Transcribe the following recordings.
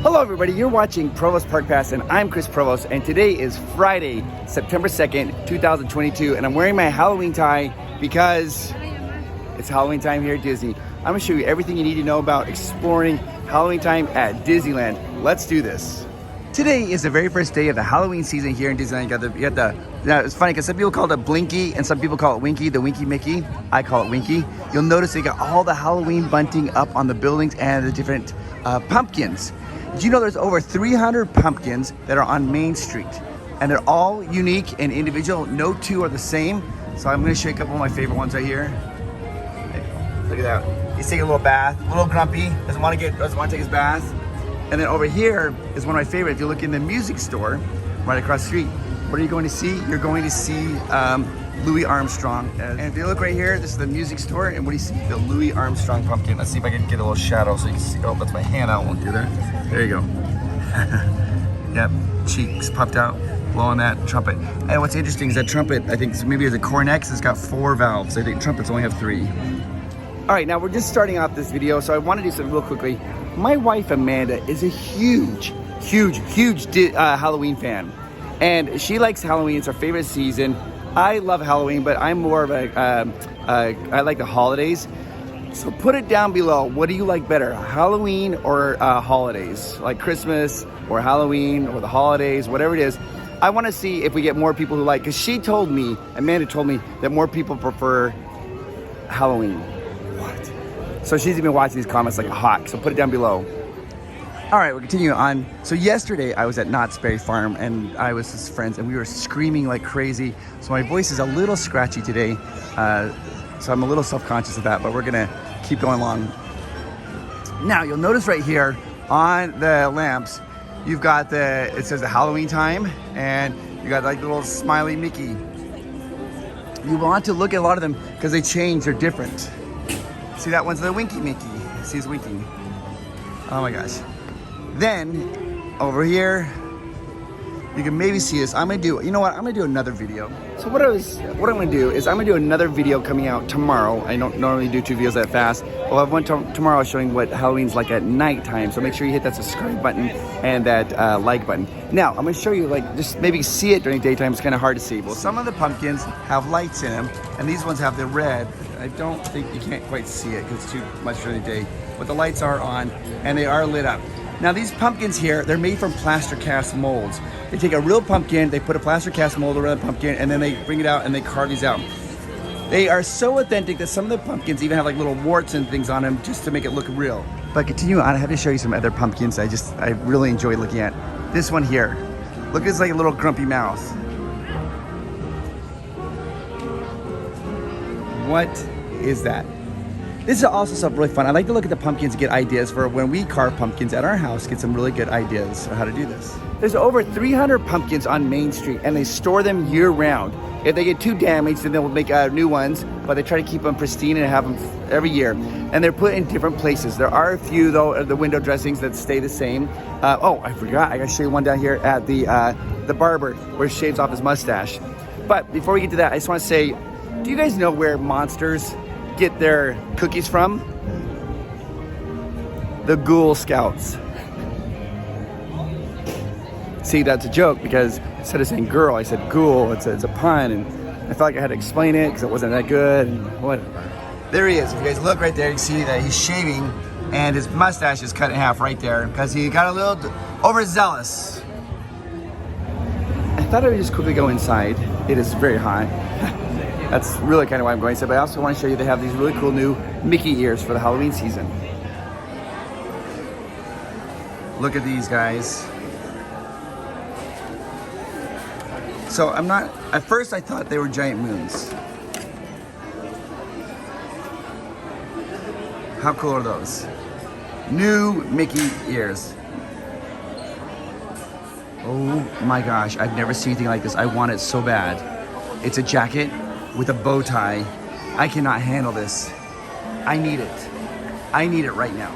Hello everybody, you're watching Provost Park Pass and I'm Chris Provost, and today is Friday, September 2nd, 2022, and I'm wearing my Halloween tie because it's Halloween time here at Disney. I'm going to show you everything you need to know about exploring Halloween time at Disneyland. Let's do this. Today is the very first day of the Halloween season here in Disneyland. You got the it's funny because some people call it Blinky and some people call it Winky, the Winky Mickey. I call it Winky. You'll notice they got all the Halloween bunting up on the buildings and the different pumpkins. Did you know there's over 300 pumpkins that are on Main Street? And they're all unique and individual. No two are the same. So I'm going to show you a couple of my favorite ones right here. Look at that. He's taking a little bath, a little grumpy, doesn't want to take his bath. And then over here is one of my favorites. If you look in the music store right across the street, what are you going to see? You're going to see Louis Armstrong. And if you look right here, this is the music store, and what do you see? The Louis Armstrong pumpkin. Let's see if I can get a little shadow so you can see. Oh, that's my hand. I won't do that. There you go. Yep, cheeks popped out, blowing that trumpet. And what's interesting is that trumpet, I think maybe it's a cornet, because it's got 4 valves. I think trumpets only have 3. All right, now we're just starting off this video, so I want to do something real quickly. My wife, Amanda, is a huge Halloween fan. And she likes Halloween. It's her favorite season. I love Halloween, but I'm more of I like the holidays. So put it down below. What do you like better, Halloween or holidays? Like Christmas or Halloween or the holidays, whatever it is. I want to see if we get more people who like, because Amanda told me that more people prefer Halloween. What? So she's been watching these comments like a hawk. So put it down below. All right, we'll continue on. So yesterday I was at Knott's Berry Farm and I was with friends and we were screaming like crazy. So my voice is a little scratchy today. So I'm a little self-conscious of that, but we're gonna keep going along. Now you'll notice right here on the lamps, you've got it says the Halloween time and you got like the little smiley Mickey. You want to look at a lot of them because they change, they're different. See, that one's the Winky Mickey. See, he's winking. Oh my gosh. Then over here you can maybe see this. I'm gonna do another video. So what I'm gonna do is I'm gonna do another video coming out tomorrow. I don't normally do 2 videos that fast. We'll have one tomorrow showing what Halloween's like at nighttime. So make sure you hit that subscribe button and that like button. Now I'm gonna show you, like, just maybe see it during daytime. It's kind of hard to see. Well, some of the pumpkins have lights in them, and these ones have the red. I don't think you can't quite see it because it's too much during the day. But the lights are on and they are lit up. Now these pumpkins here, they're made from plaster cast molds. They take a real pumpkin, they put a plaster cast mold around the pumpkin, and then they bring it out and they carve these out. They are so authentic that some of the pumpkins even have like little warts and things on them just to make it look real. But continue on, I have to show you some other pumpkins I really enjoy looking at. This one here, look, it's like a little grumpy mouth. What is that? This is also stuff really fun. I like to look at the pumpkins and get ideas for when we carve pumpkins at our house, get some really good ideas on how to do this. There's over 300 pumpkins on Main Street and they store them year round. If they get too damaged, then they'll make new ones, but they try to keep them pristine and have them every year. And they're put in different places. There are a few though, of the window dressings that stay the same. Oh, I forgot, I gotta show you one down here at the barber where he shaves off his mustache. But before we get to that, I just wanna say, do you guys know where monsters get their cookies from? The Ghoul Scouts. See, that's a joke because instead of saying girl, I said ghoul. It's a pun, and I felt like I had to explain it because it wasn't that good. And whatever. There he is. If you guys look right there, you can see that he's shaving, and his mustache is cut in half right there because he got a little overzealous. I thought I would just quickly go inside. It is very hot. That's really kind of why I'm going to say, but I also want to show you they have these really cool new Mickey ears for the Halloween season. Look at these guys. So at first I thought they were giant moons. How cool are those? New Mickey ears. Oh my gosh, I've never seen anything like this. I want it so bad. It's a jacket with a bow tie. I cannot handle this. I need it. I need it right now.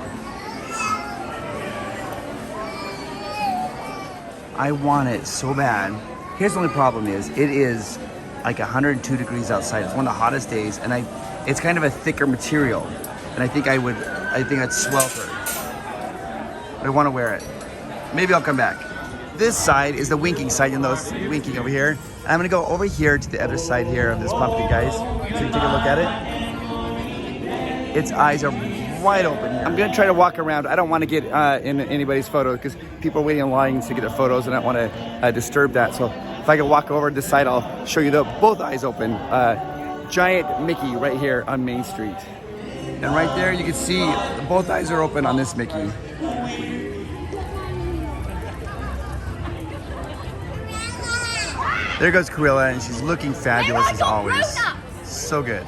I want it so bad. Here's the only problem is, it is like 102 degrees outside. It's one of the hottest days, and it's kind of a thicker material. And I think I'd swelter. I want to wear it. Maybe I'll come back. This side is the winking side. You'll notice winking over here. And I'm gonna go over here to the other side here of this pumpkin, guys. So you take a look at it. Its eyes are wide open here. I'm gonna try to walk around. I don't want to get in anybody's photo because people are waiting in lines to get their photos, and I don't want to disturb that. So if I can walk over to this side, I'll show you both eyes open. Giant Mickey right here on Main Street. And right there you can see both eyes are open on this Mickey. There goes Cruella, and she's looking fabulous as always. So good.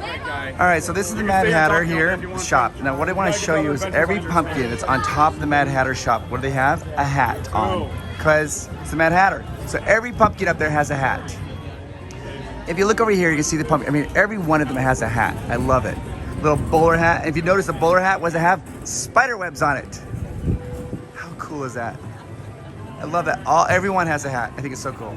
All right, so this is the Mad Hatter here shop. Now what I want to show you is every pumpkin that's on top of the Mad Hatter shop, what do they have? A hat on, because it's the Mad Hatter. So every pumpkin up there has a hat. If you look over here, you can see the pumpkin. I mean, every one of them has a hat. I love it. Little bowler hat. If you notice, the bowler hat, what does it have? Spider webs on it. How cool is that? I love that. Everyone has a hat. I think it's so cool.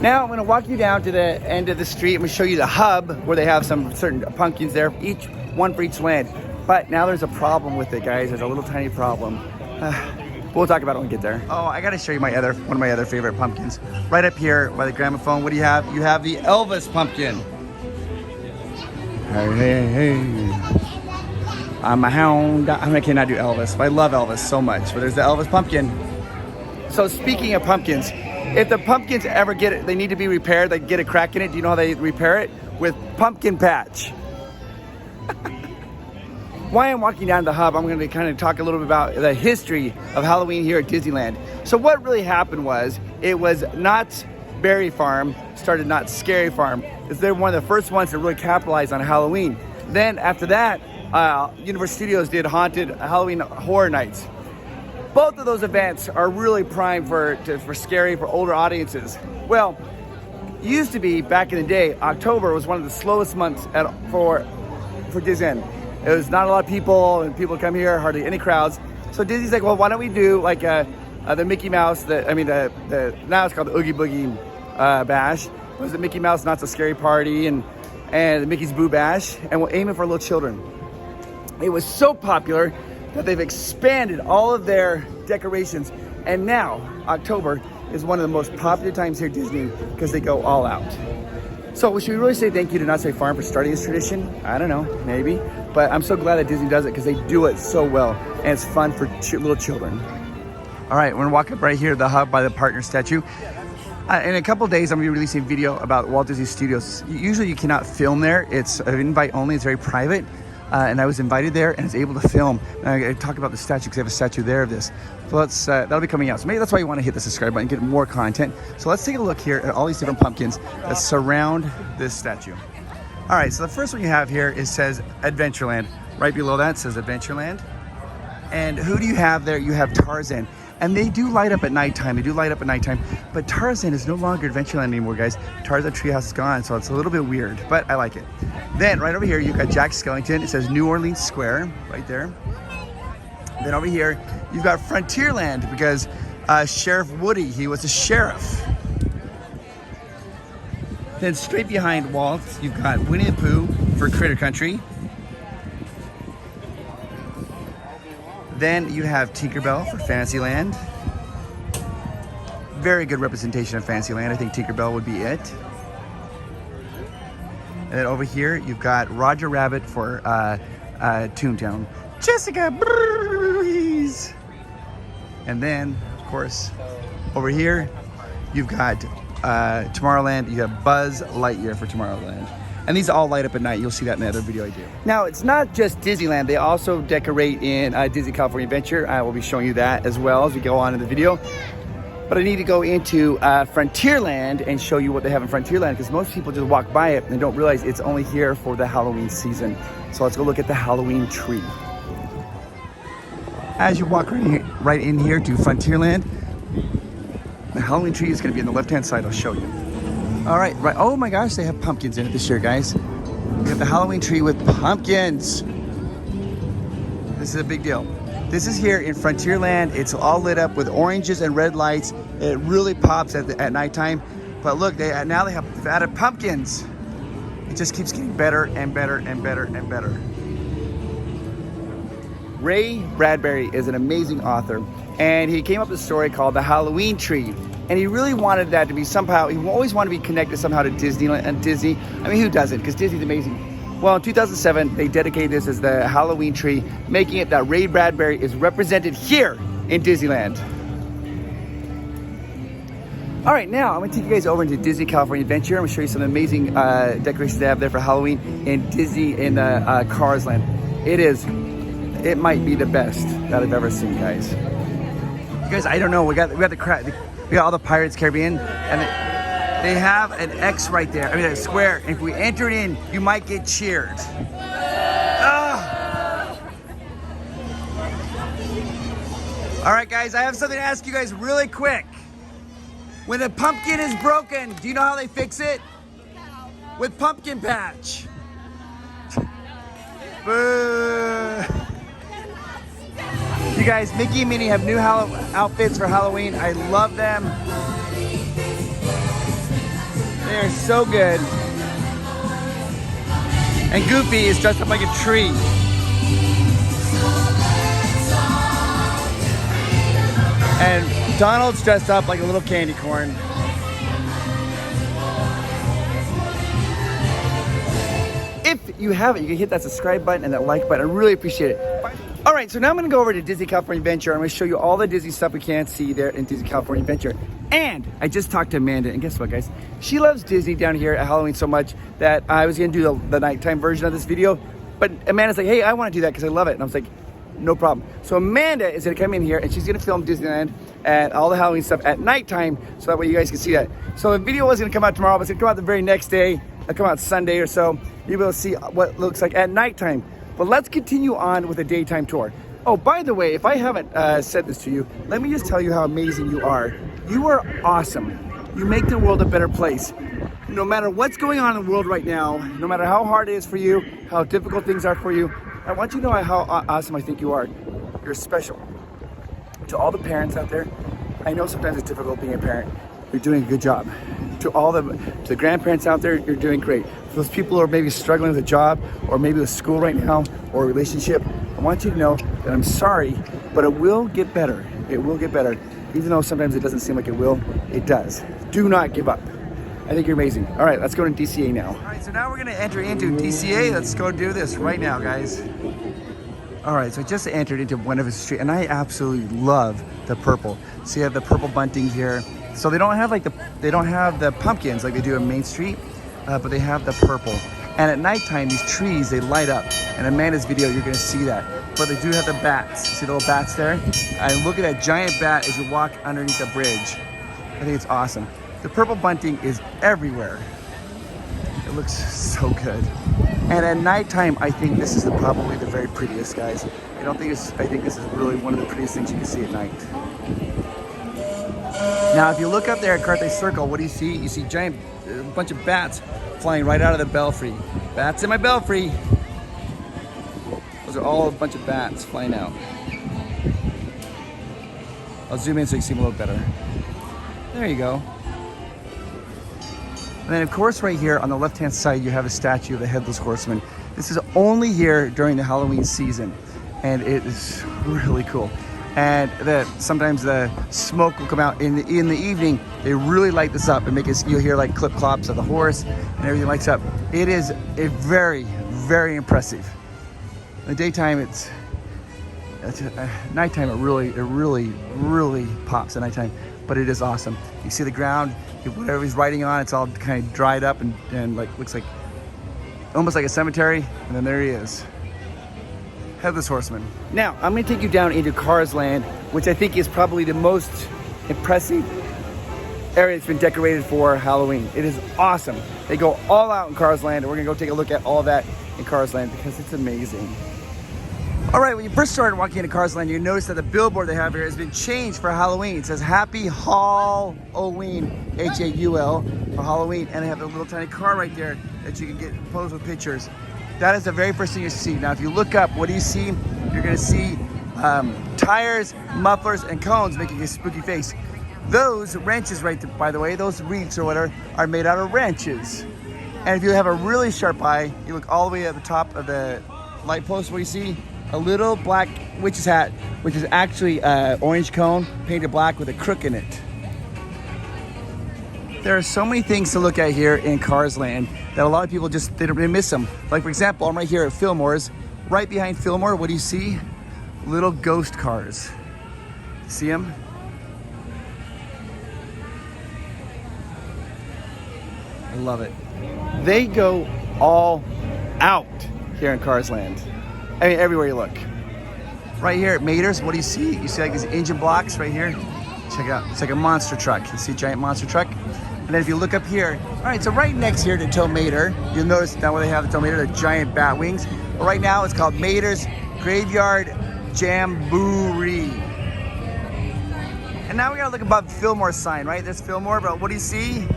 Now I'm going to walk you down to the end of the street. I'm going to show you the hub where they have some certain pumpkins there, one for each land. But now there's a problem with it, guys. There's a little tiny problem. We'll talk about it when we get there. Oh, I got to show you one of my other favorite pumpkins. Right up here by the gramophone, what do you have? You have the Elvis Pumpkin. Hey, hey, hey. I'm a hound. I cannot do Elvis, but I love Elvis so much. But there's the Elvis Pumpkin. So speaking of pumpkins, if the pumpkins ever get it, they need to be repaired, they get a crack in it. Do you know how they repair it? With pumpkin patch. While I'm walking down the hub, I'm going to kind of talk a little bit about the history of Halloween here at Disneyland. So what really happened was, it was Knott's Berry Farm started Knott's Scary Farm. They're one of the first ones to really capitalize on Halloween. Then after that, Universal Studios did Haunted Halloween Horror Nights. Both of those events are really primed for scary for older audiences. Well, it used to be back in the day, October was one of the slowest months for Disneyland. It was not a lot of people, and people come here, hardly any crowds. So Disney's like, well, why don't we do like the Mickey Mouse, now it's called the Oogie Boogie Bash. It was the Mickey Mouse Not So Scary Party and the Mickey's Boo Bash, and we'll aim it for little children. It was so popular that they've expanded all of their decorations, and now October is one of the most popular times here at Disney because they go all out. So should we really say thank you to Knott's Berry Farm for starting this tradition? I don't know, maybe. But I'm so glad that Disney does it because they do it so well, and it's fun for little children. All right, we're gonna walk up right here to the hub by the partner statue. In a couple days, I'm gonna be releasing a video about Walt Disney Studios. Usually you cannot film there. It's an invite only, it's very private. And I was invited there and was able to film. I talk about the statue because they have a statue there of this. So that'll be coming out. So maybe that's why you want to hit the subscribe button and get more content. So let's take a look here at all these different pumpkins that surround this statue. All right, so the first one you have here says Adventureland. Right below that says Adventureland. And who do you have there? You have Tarzan. And they do light up at nighttime. But Tarzan is no longer Adventureland anymore, guys. Tarzan Treehouse is gone, so it's a little bit weird, but I like it. Then right over here, you've got Jack Skellington. It says New Orleans Square right there. Then over here, you've got Frontierland because Sheriff Woody, he was a sheriff. Then straight behind Walt, you've got Winnie the Pooh for Critter Country. Then you have Tinkerbell for Fantasyland. Very good representation of Fantasyland. I think Tinkerbell would be it. And then over here, you've got Roger Rabbit for Toontown. Jessica, breeze. And then, of course, over here, you've got Tomorrowland. You have Buzz Lightyear for Tomorrowland. And these all light up at night. You'll see that in the other video I do. Now, it's not just Disneyland. They also decorate in Disney California Adventure. I will be showing you that as well as we go on in the video. But I need to go into Frontierland and show you what they have in Frontierland because most people just walk by it and don't realize it's only here for the Halloween season. So let's go look at the Halloween tree. As you walk right in here to Frontierland, the Halloween tree is going to be on the left-hand side. I'll show you. All right. Oh my gosh, they have pumpkins in it this year, guys. We have the Halloween tree with pumpkins. This is a big deal. This is here in Frontierland. It's all lit up with oranges and red lights. It really pops at nighttime. But look, they've added pumpkins. It just keeps getting better and better and better and better. Ray Bradbury is an amazing author. and he came up with a story called the Halloween Tree. And he really wanted that to be somehow, he always wanted to be connected somehow to Disneyland and Disney. I mean, who doesn't? Because Disney's amazing. Well, in 2007, they dedicated this as the Halloween Tree, making it that Ray Bradbury is represented here in Disneyland. All right, now I'm gonna take you guys over into Disney California Adventure. I'm gonna show you some amazing decorations they have there for Halloween in Disney in Cars Land. It might be the best that I've ever seen, guys. You guys, I don't know. We got all the Pirates Caribbean, and they have an X right there. I mean, a square. And if we enter it in, you might get cheered. All right, guys, I have something to ask you guys really quick. When a pumpkin is broken, do you know how they fix it? With pumpkin patch. Boo. You guys, Mickey and Minnie have new outfits for Halloween. I love them. They are so good. And Goofy is dressed up like a tree. And Donald's dressed up like a little candy corn. If you haven't, you can hit that subscribe button and that like button. I really appreciate it. All right, so now I'm gonna go over to Disney California Adventure. I'm gonna show you all the Disney stuff we can't see there in Disney California Adventure. And I just talked to Amanda, and guess what, guys? She loves Disney down here at Halloween so much that I was gonna do the nighttime version of this video, but Amanda's like, hey, I wanna do that because I love it. And I was like, no problem. So Amanda is gonna come in here and she's gonna film Disneyland and all the Halloween stuff at nighttime, so that way you guys can see that. So the video wasn't gonna come out tomorrow, but it's gonna come out the very next day. It'll come out Sunday or so. You'll be able to see what it looks like at nighttime. But let's continue on with a daytime tour. Oh, by the way, if I haven't said this to you, let me just tell you how amazing you are. You are awesome. You make the world a better place. No matter what's going on in the world right now, no matter how hard it is for you, how difficult things are for you, I want you to know how awesome I think you are. You're special. To all the parents out there, I know sometimes it's difficult being a parent. You're doing a good job. To the grandparents out there, you're doing great. For those people who are maybe struggling with a job or maybe with school right now or a relationship, I want you to know that I'm sorry, but it will get better. It will get better. Even though sometimes it doesn't seem like it will, it does. Do not give up. I think you're amazing. All right, let's go to DCA now. All right, so now we're gonna enter into DCA. Let's go do this right now, guys. All right, so I just entered into one of his street, and I absolutely love the purple. So you have the purple bunting here. So they don't have the pumpkins like they do on Main Street, but they have the purple. And at nighttime, these trees, they light up. In Amanda's video, you're gonna see that. But they do have the bats. See the little bats there? And look at that giant bat as you walk underneath the bridge. I think it's awesome. The purple bunting is everywhere. It looks so good. And at nighttime, I think this is probably the very prettiest, guys. I think this is really one of the prettiest things you can see at night. Now, if you look up there at Carthay Circle, what do you see? You see a bunch of bats flying right out of the belfry. Bats in my belfry. Those are all a bunch of bats flying out. I'll zoom in so you can see them a little better. There you go. And then of course right here on the left-hand side, you have a statue of the Headless Horseman. This is only here during the Halloween season, and it is really cool. And sometimes the smoke will come out in the evening. They really light this up and make it, you'll hear like clip clops of the horse and everything lights up. It is very, very impressive. In the daytime, it's nighttime. It really pops at nighttime. But it is awesome. You see the ground, whatever he's riding on, it's all kind of dried up and like looks like almost like a cemetery. And then there he is. Headless Horseman. Now, I'm gonna take you down into Cars Land, which I think is probably the most impressive area that's been decorated for Halloween. It is awesome. They go all out in Cars Land, and we're gonna go take a look at all of that in Cars Land because it's amazing. All right, when you first started walking into Cars Land, you notice that the billboard they have here has been changed for Halloween. It says Happy Halloween, H-A-U-L, for Halloween, and they have a little tiny car right there that you can get posed with pictures. That is the very first thing you see. Now, if you look up, what do you see? You're gonna see tires, mufflers, and cones making a spooky face. Those wrenches right there, by the way, those wreaths or whatever, are made out of wrenches. And if you have a really sharp eye, you look all the way at the top of the light post, what you see? a little black witch's hat, which is actually orange cone painted black with a crook in it. There are so many things to look at here in Cars Land that a lot of people just they miss them. Like for example, I'm right here at Fillmore's. Right behind Fillmore, what do you see? Little ghost cars. See them? I love it. They go all out here in Cars Land. I mean, everywhere you look. Right here at Mader's, what do you see? You see like these engine blocks right here? Check it out. It's like a monster truck. You see a giant monster truck? And then if you look up here, all right, so right next here to Tomater, you'll notice now what they have at Tomater, the giant bat wings. But right now it's called Mader's Graveyard Jamboree. And now we gotta look above Fillmore's sign, right? There's Fillmore, but what do you see?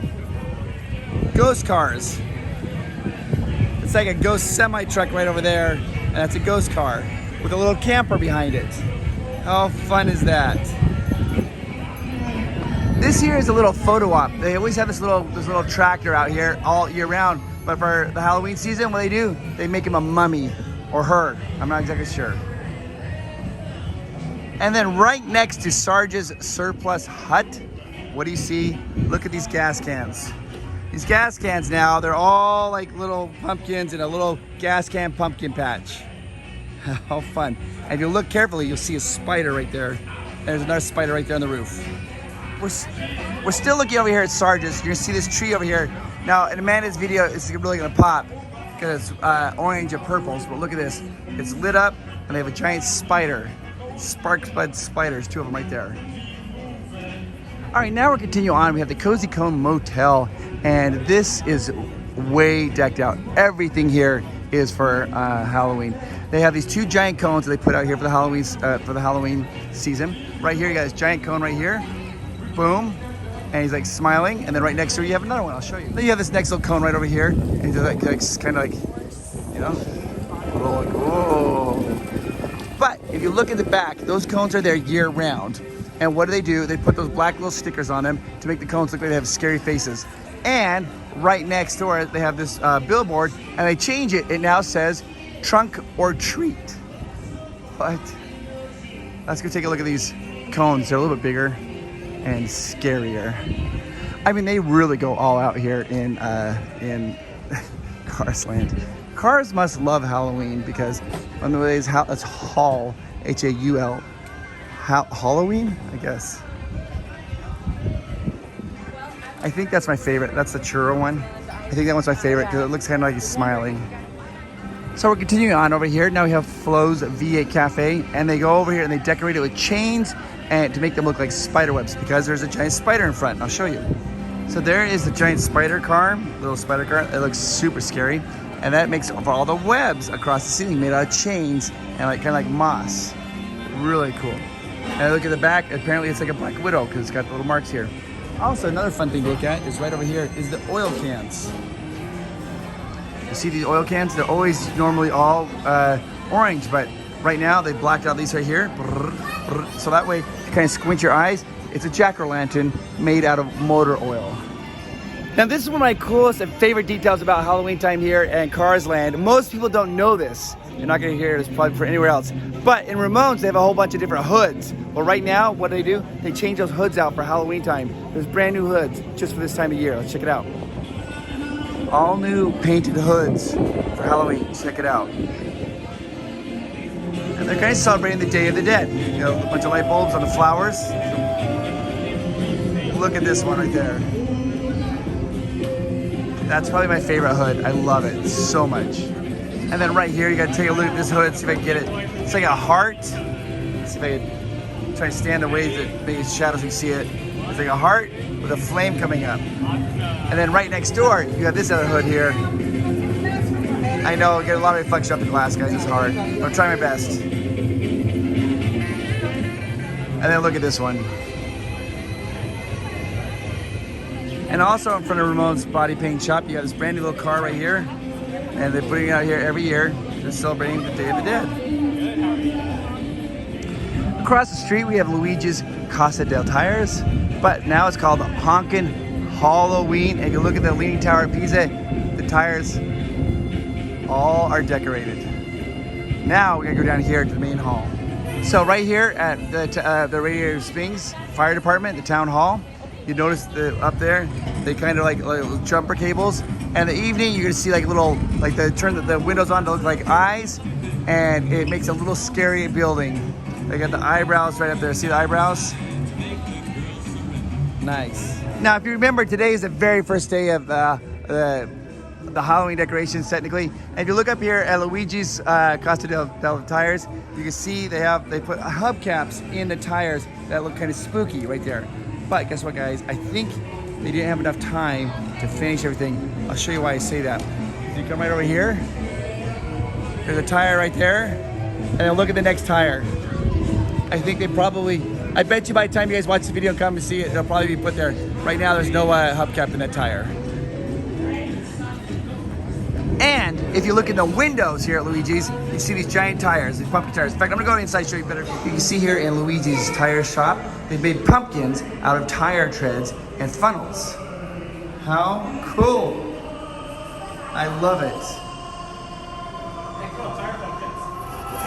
Ghost cars. It's like a ghost semi-truck right over there, and that's a ghost car with a little camper behind it. How fun is that? This here is a little photo op. They always have this little tractor out here all year round, but for the Halloween season, what they do, they make him a mummy, or her, I'm not exactly sure. And then right next to Sarge's Surplus Hut, what do you see? Look at these gas cans. These gas cans now, they're all like little pumpkins in a little gas can pumpkin patch. How fun. And if you look carefully, you'll see a spider right there. And there's another spider right there on the roof. We're still looking over here at Sarge's. You're gonna see this tree over here. Now in Amanda's video, it's really gonna pop because it's orange and purples, but look at this. It's lit up and they have a giant spider. Spark spud spiders, two of them right there. All right, now we're continuing on. We have the Cozy Cone Motel, and this is way decked out. Everything here is for Halloween. They have these two giant cones that they put out here for the Halloween season. Right here, you got this giant cone right here. Boom, and he's like smiling, and then right next to her you have another one. I'll show you. Then you have this next little cone right over here, and he's like kind of like, you know, oh. But if you look in the back, those cones are there year round. And what do? They put those black little stickers on them to make the cones look like they have scary faces. And right next door, they have this billboard, and they change it. It now says trunk or treat. What? Let's go take a look at these cones. They're a little bit bigger and scarier. I mean, they really go all out here in Cars Land. Cars must love Halloween because on the ways, that's Hall, H-A-U-L. Halloween, I guess. I think that's my favorite. That's the churro one. I think that one's my favorite because it looks kind of like he's smiling. So we're continuing on over here. Now we have Flo's V8 Cafe, and they go over here and they decorate it with chains and to make them look like spider webs because there's a giant spider in front. I'll show you. So there is the giant spider car, little spider car. It looks super scary, and that makes for all the webs across the ceiling made out of chains and like kind of like moss. Really cool. And look at the back. Apparently it's like a black widow because it's got the little marks here. Also, another fun thing to look at is right over here is the oil cans. You see these oil cans? They're always normally all orange, but right now they blacked out these right here. So that way, if you kind of squint your eyes, it's a jack-o'-lantern made out of motor oil. Now this is one of my coolest and favorite details about Halloween time here in Cars Land. Most people don't know this. You're not gonna hear this probably for anywhere else. But in Ramones, they have a whole bunch of different hoods. Well, right now, what do? They change those hoods out for Halloween time. There's brand new hoods just for this time of year. Let's check it out. All new painted hoods for Halloween. Check it out. And they're kind of celebrating the Day of the Dead. You know, a bunch of light bulbs on the flowers. Look at this one right there. That's probably my favorite hood. I love it so much. And then right here, you gotta take a look at this hood, see if I can get it. It's like a heart. Let's see if I can try to stand the way that maybe it's shadows, you can see it. It's like a heart with a flame coming up. And then right next door, you have this other hood here. I know, get a lot of reflection off the glass, guys, it's hard. But I'm trying my best. And then look at this one. And also in front of Ramone's Body Paint Shop, you got this brand new little car right here. And they're putting it out here every year, just celebrating the Day of the Dead. Across the street, we have Luigi's Casa del Tires, but now it's called Honkin' Halloween. And you look at the Leaning Tower of Pisa, the tires all are decorated. Now we're gonna go down here to the main hall. So right here at the Radiator Springs Fire Department, the town hall, you notice up there, they kind of like little jumper cables. And in the evening, you're gonna see like little, like they turn the windows on to look like eyes, and it makes a little scary building. They got the eyebrows right up there. See the eyebrows? Nice. Now, if you remember, today is the very first day of the Halloween decorations, technically. And if you look up here at Luigi's Costa del Tires, you can see they put hubcaps in the tires that look kind of spooky right there. But guess what, guys? I think they didn't have enough time to finish everything. I'll show you why I say that. You come right over here. There's a tire right there. And then look at the next tire. I think they probably, I bet you by the time you guys watch the video and come and see it, it'll probably be put there. Right now, there's no hubcap in that tire. And if you look in the windows here at Luigi's, you see these giant tires, these pumpkin tires. In fact, I'm gonna go inside and show you better. You can see here in Luigi's tire shop, they've made pumpkins out of tire treads and funnels. How cool. I love it.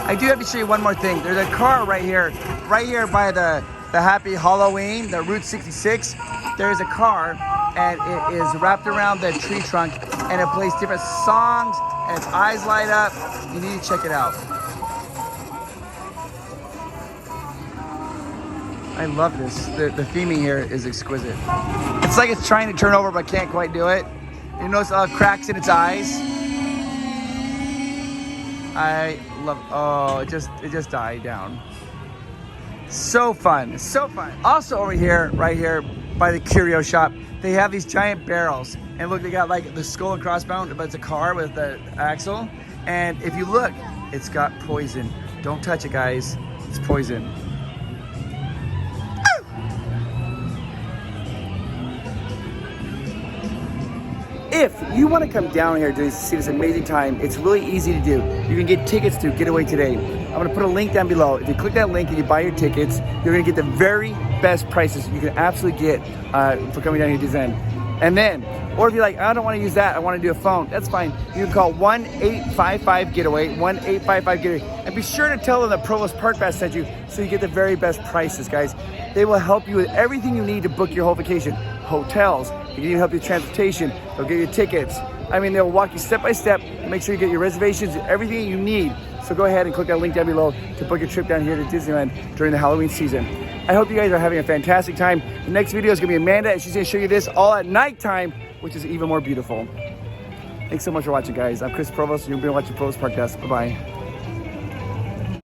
I do have to show you one more thing. There's a car right here by the Happy Halloween, the Route 66. There's a car, and it is wrapped around the tree trunk, and it plays different songs, and its eyes light up. You need to check it out. I love this. The theming here is exquisite. It's like it's trying to turn over but can't quite do it. You notice cracks in its eyes. I love, oh, it just died down. So fun, so fun. Also over here, right here by the curio shop, they have these giant barrels. And look, they got like the skull and crossbones, but it's a car with the axle. And if you look, it's got poison. Don't touch it, guys. It's poison. If you want to come down here to see this amazing time, it's really easy to do. You can get tickets to Getaway Today. I'm going to put a link down below. If you click that link and you buy your tickets, you're going to get the very best prices you can absolutely get for coming down here to Disneyland. And then, or if you're like, I don't want to use that, I want to do a phone, that's fine. You can call 1-855-GETAWAY, 1-855-GETAWAY. And be sure to tell them that Provost Park Pass sent you so you get the very best prices, guys. They will help you with everything you need to book your whole vacation. Hotels, they can even help you with transportation, they'll get you tickets. I mean, they'll walk you step by step, make sure you get your reservations, everything you need. So go ahead and click that link down below to book your trip down here to Disneyland during the Halloween season. I hope you guys are having a fantastic time. The next video is gonna be Amanda, and she's gonna show you this all at nighttime, which is even more beautiful. Thanks so much for watching, guys. I'm Chris Provost, and you've been watching Provost Park Pass. Bye-bye.